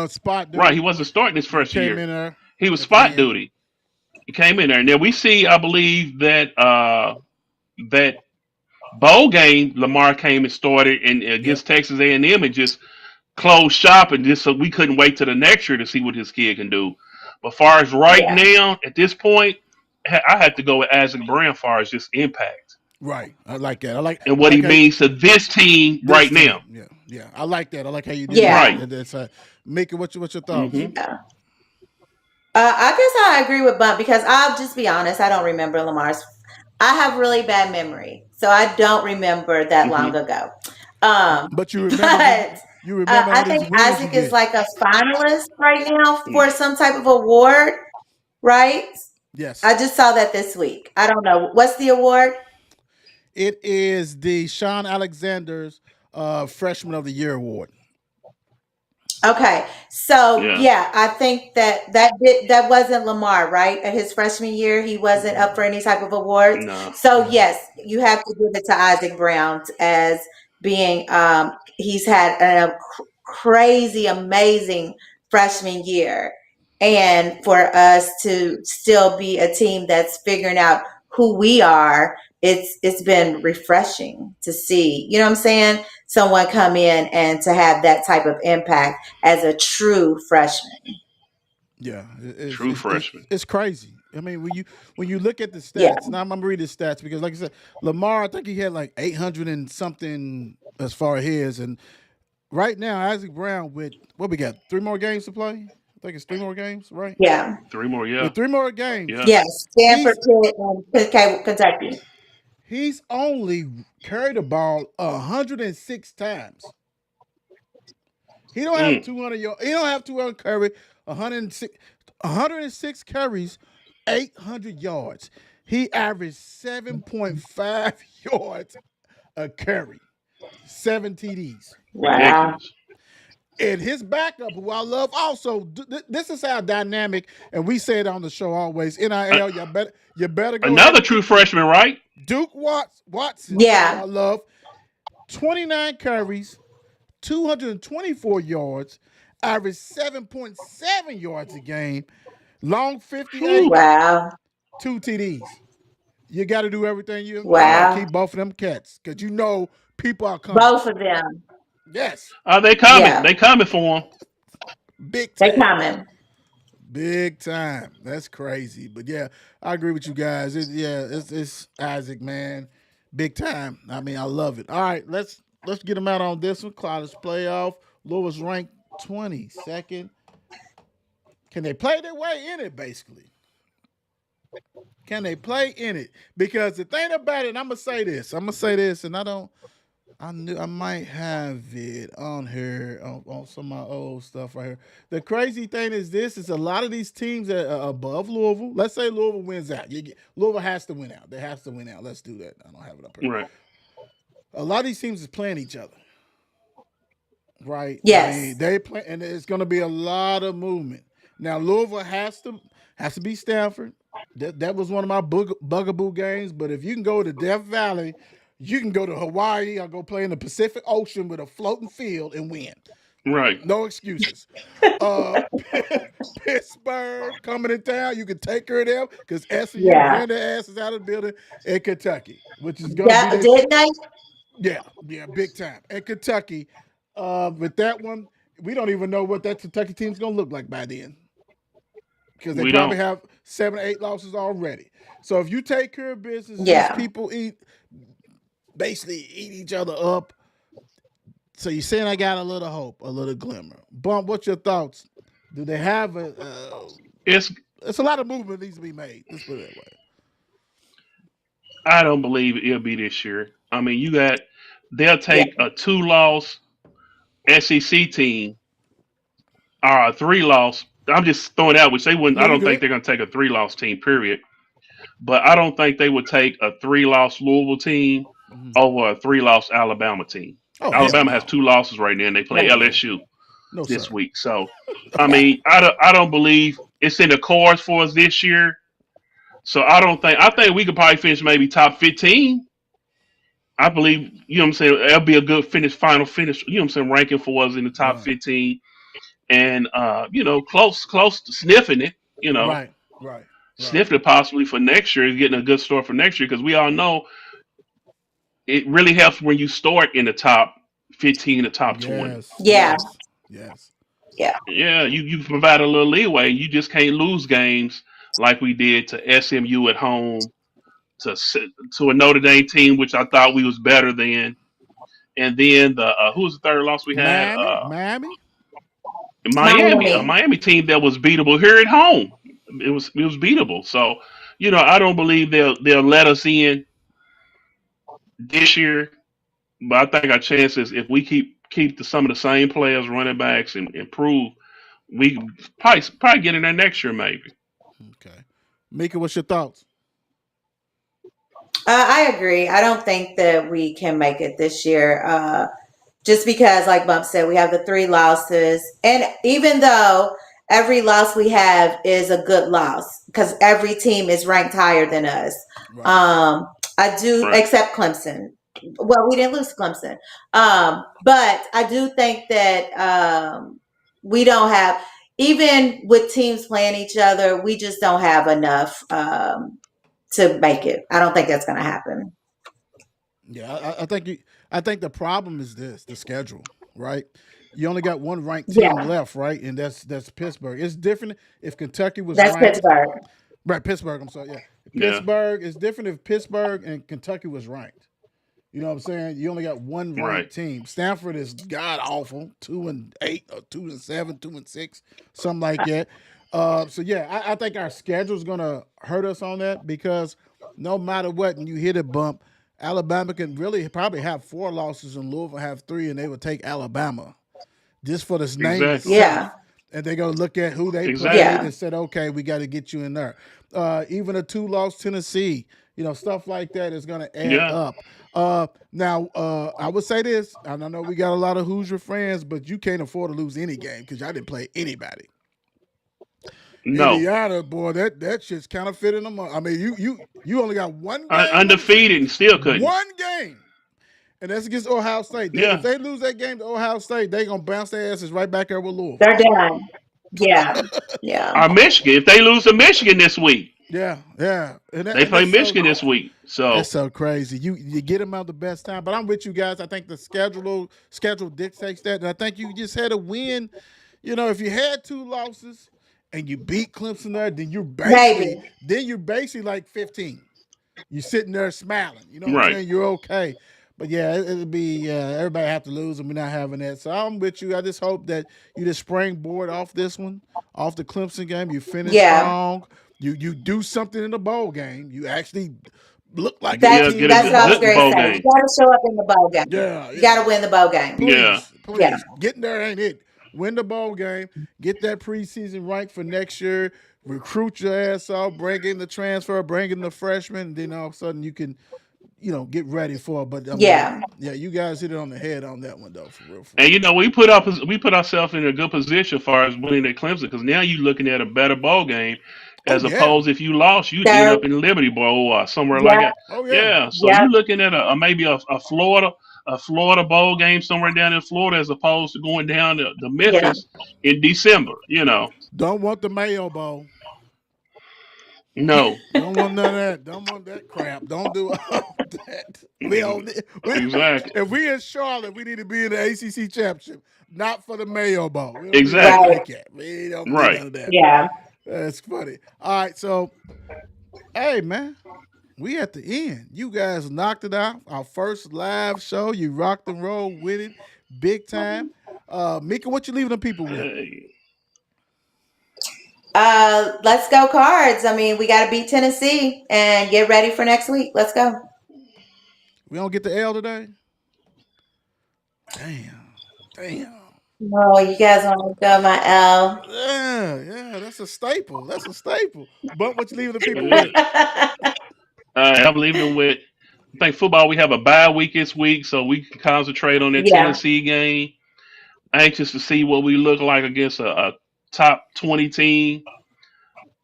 Spot Right, he duty. wasn't starting his He freshman came year. in there He was at the spot end. duty. He came in there. Now we see, I believe that bowl game Lamar came and started and Yep. against Texas A&M and just closed shop and just so we couldn't wait till the next year to see what his kid can do. But far as right Yeah. now at this point, I have to go with Isaac Brown far as just impact Right. I like that. I like and I what he like how means to this team this right team. now. Yeah. I like that. I like how you did that. Yeah. Right. And it's Mika, what's your thoughts? Hmm. Yeah. I guess I agree with Bump because I'll just be honest. I don't remember Lamar's. I have really bad memory, so I don't remember that long Hmm. ago. But you remember when But you remember I how these think wins you Isaac is get. like a finalist right now for some type of award, right? Yes. I just saw that this week. I don't know what's the award. It is the Sean Alexander's Freshman of the Year award. Okay, so Yeah. yeah, I think that wasn't Lamar, right? At his freshman year, he wasn't up for any type of awards. No. So No. yes, you have to give it to Isaac Brown as being he's had a crazy, amazing freshman year, and for us to still be a team that's figuring out who we are, it's been refreshing to see. You know what I'm saying? Someone come in and to have that type of impact as a true freshman. Yeah, True freshman. it's crazy. I mean, when you look at the Yeah, stats, now I'm gonna read the stats because, like I said, Lamar, I think he had like 800 and something as far as his, and right now Isaac Brown with what we got 3 more games to play. I think it's 3 more games, right? yeah, 3 more. Yeah. With 3 more games, Yeah. yeah. Stanford, he's Pitt, and Kentucky. he's only carried the ball 106 times. He don't have Mm. 200 yards. He don't have 200 carry, 106 carries, 800 yards. He averaged 7.5 yards a carry, 7 TDs. Wow. Ridiculous. And his backup, who I love, also this is how dynamic. And we say it on the show always. A- NIL, you better go ahead Another and true get freshman, right? Duke Watson, who Yeah, I love. 29 carries, 224 yards, average 7.7 yards a game, long 58, Whew. wow, 2 TDs. You got to do everything you got to wow. keep both of them cats because you know people are coming. Both of them. Yes, They coming. Yeah, They coming for him. big they time. coming. Big time. That's crazy. But yeah, I agree with you guys. It's Isaac, man. Big time. I mean, I love it. All right, let's get him out on this one. College playoff. Louisville's ranked 22nd. Can they play their way in it, basically? Can they play in it? Because the thing about it, and I'm gonna say this. And I knew I might have it on here on some of my old stuff right here. The crazy thing is this is a lot of these teams that are above Louisville. Let's say Louisville wins out. Louisville has to win out. They have to win out. Let's do that. I don't have it up here. Right. A lot of these teams is playing each other. Right? I mean, Yes, they play, and it's going to be a lot of movement. Now, Louisville has to be Stanford. That was one of my bugaboo games. But if you can go to Death Valley, you can go to Hawaii or go play in the Pacific Ocean with a floating field and win. Right. No excuses. Uh, Pittsburgh coming in town, you can take her there because SMU yeah. ran their asses out of the building in Kentucky, which is going to be Yeah, their didn't they? yeah, big time. And Kentucky, with that one, we don't even know what that Kentucky team's gonna look like by then because they We probably don't. have 7 or 8 losses already. So if you take care of business, these Yeah. people basically eat each other up. So you're saying I got a little hope, a little glimmer. Bump, what's your thoughts? Do they have a? It's. It's a lot of movement that needs to be made. Let's put it that way. I don't believe it'll be this year. I mean, you got. They'll Yeah. take a two-loss SEC team or a three-loss. I'm just throwing it out, which they wouldn't. No, I you don't think good. they're going to take a three-loss team. Period. But I don't think they would take a three-loss Louisville team Mhm. over a three-loss Alabama team. Oh hell Alabama has no, 2 losses right now, and they play no, no, LSU no, this sir. week. So, I mean, I don't believe it's in the cards for us this year. So I don't think. I think we could probably finish maybe top 15. I believe, you know what I'm saying, that'll be a good finish, final finish, you know what I'm saying, ranking for us in the top Right, 15 and, close to sniffing it, right, right, right. sniffing it possibly for next year, getting a good start for next year because we all know it really helps when you start in the top 15, the top 20. Yes, Yeah. yes, yes. Yeah. Yeah, you provide a little leeway. You just can't lose games like we did to SMU at home, to to a Notre Dame team, which I thought we was better than. And then who was the third loss we had? Miami. Miami, a Miami. Miami team that was beatable here at home. It was beatable. So, I don't believe they'll let us in this year. But I think our chances, if we keep some of the same players, running backs, and improve, we can probably get in there next year, maybe. Okay, Mika, what's your thoughts? I agree. I don't think that we can make it this year. Just because, like Bump said, we have the three losses. And even though every loss we have is a good loss, because every team is ranked higher than us. Right. Um, I do, Right. except Clemson. Well, we didn't lose to Clemson. But I do think that we don't have, even with teams playing each other, we just don't have enough to make it. I don't think that's going to happen. Yeah, I think I think the problem is this: the schedule, right? You only got one ranked team Yeah, left, right, and that's Pittsburgh. It's different if Kentucky was that's ranked. Pittsburgh. Right, Pittsburgh. I'm sorry. Yeah, Yeah. Pittsburgh is different if Pittsburgh and Kentucky was ranked. You know what I'm saying? You only got one ranked Right. team. Stanford is god awful, 2-8 or 2-7, 2-6, something like that. So yeah, I think our schedule is gonna hurt us on that because no matter what, and you hit a bump, Alabama can really probably have four losses and Louisville have three, and they would take Alabama just for this name Exactly. Yeah, itself. And they're gonna look at who they played Exactly. yeah, and said, okay, we got to get you in there. Even a two-loss Tennessee, stuff like that is gonna add Yeah. up. Now, I would say this, and I know we got a lot of Hoosier fans, but you can't afford to lose any game because y'all didn't play anybody. No. Indiana, boy, that shit's kind of fitting them up. I mean, you only got one game of the season, Undefeated and still couldn't. one game. And that's against Ohio State. If Yeah. they lose that game to Ohio State, they gonna bounce their asses right back there with Louisville. they're done. Yeah, yeah, Or Michigan. If they lose to Michigan this week, Yeah, yeah, they and play Michigan this week. that's So so crazy. You get them out the best time, but I'm with you guys. I think the schedule dictates that, and I think you just had a win. If you had two losses and you beat Clemson there, maybe. then you're basically like 15. You're sitting there smiling. You know what I'm right. saying? You're okay. But yeah, it'll be everybody have to lose, and we're not having that. So I'm with you. I just hope that you just springboard off this one, off the Clemson game. You finish Yeah, strong. You do something in the bowl game. You actually look like a Yeah, that's team get a in that's the what I was good bowl going to bowl game. say. You game. got to show up in the bowl game. Yeah, You got yeah. to win the bowl game. Yeah. Please, Yeah, please, getting there ain't it. Win the bowl game. Get that preseason rank for next year. Recruit your ass off. Bring in the transfer. Bring in the freshman. Then all of a sudden you can get ready for it. But I mean, yeah, yeah, you guys hit it on the head on that one though, for real, for And real. we put ourselves in a good position as far as winning at Clemson because now you're looking at a better ball game Oh as yeah, opposed if you lost you'd end so up in Liberty Bowl or somewhere like yeah, that. oh yeah, Yeah, so yeah, you looking at maybe a Florida bowl game somewhere down in Florida as opposed to going down to yeah. Memphis in December. You know, don't want the Mayo Bowl. no, Don't want none of that. Don't want that crap. Don't do all that. We Mm, don't. We, exactly, if we in Charlotte, we need to be in the ACC championship, not for the Mayo Bowl. We don't need nothing exactly, Right. like that. We don't need right. none of that. Yeah. That's funny. All right, so hey man, we at the end. You guys knocked it out. Our first live show. You rocked and rolled with it, big time. Mika, what you leaving the people with? Hey, Let's go Cards. I mean, we got to beat Tennessee and get ready for next week. Let's go. We don't get the L today. Damn, damn. Oh, you guys want to go my L? Yeah, yeah, that's a staple. That's a staple. But what you leaving the people yeah. with? I'm leaving them with. I think football. We have a bye week this week, so we can concentrate on that Yeah. Tennessee game. Anxious to see what we look like against a top 20 team.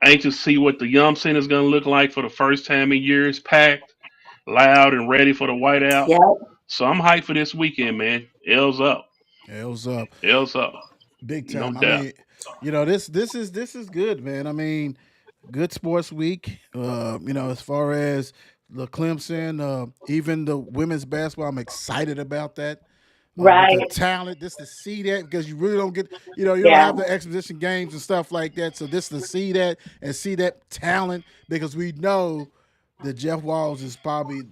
Anxious to see what the Yum Center is going to look like for the first time in years. Packed, loud, and ready for the whiteout. Yep. So I'm hyped for this weekend, man. L's up. L's up, L's up. big No time. I doubt. mean, this is good, man. I mean, good sports week. As far as the Clemson, even the women's basketball, I'm excited about that. With the Right. talent, this to see that because you really don't get, you don't Yeah. have the exhibition games and stuff like that. So this to see that and see that talent because we know that Jeff Walls is probably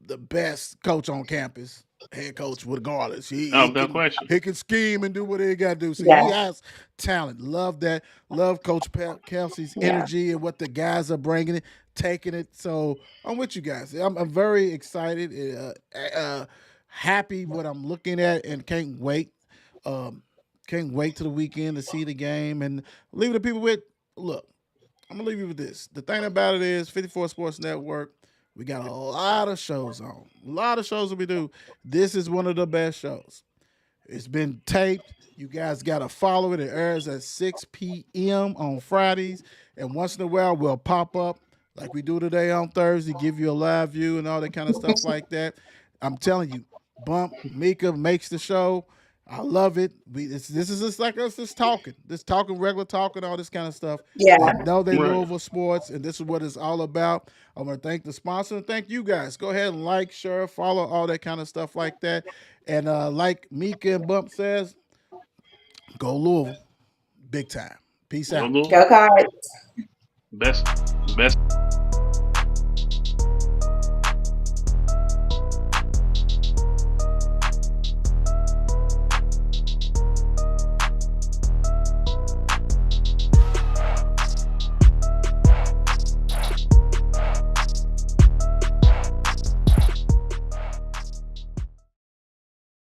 the best coach on campus, head coach regardless. He, Oh, he no can question. he can scheme and do what he got to do. So he Yeah. has talent. Love that. Love Coach Kelsey's Yeah. energy and what the guys are bringing it, taking it. So I'm with you guys. I'm very excited. Happy what I'm looking at and can't wait. Um, can't wait to the weekend to see the game and leave the people with. Look, I'm gonna leave you with this. The thing about it is, 54 Sports Network. We got a lot of shows on. A lot of shows that we do. This is one of the best shows. It's been taped. You guys got to follow it. It airs at 6 p.m. on Fridays. And once in a while, we'll pop up like we do today on Thursday, give you a live view and all that kind of stuff like that. I'm telling you, Bump, Mika makes the show. I love it. This is just like us just talking, regular talking, all this kind of stuff. They Yeah. know they Right. Louisville sports, and this is what it's all about. I want to thank the sponsor and thank you guys. Go ahead and like, share, follow, all that kind of stuff like that. And like Mika and Bump says, go Louisville, big time. Peace Go out. Louisville. Go Cards. Best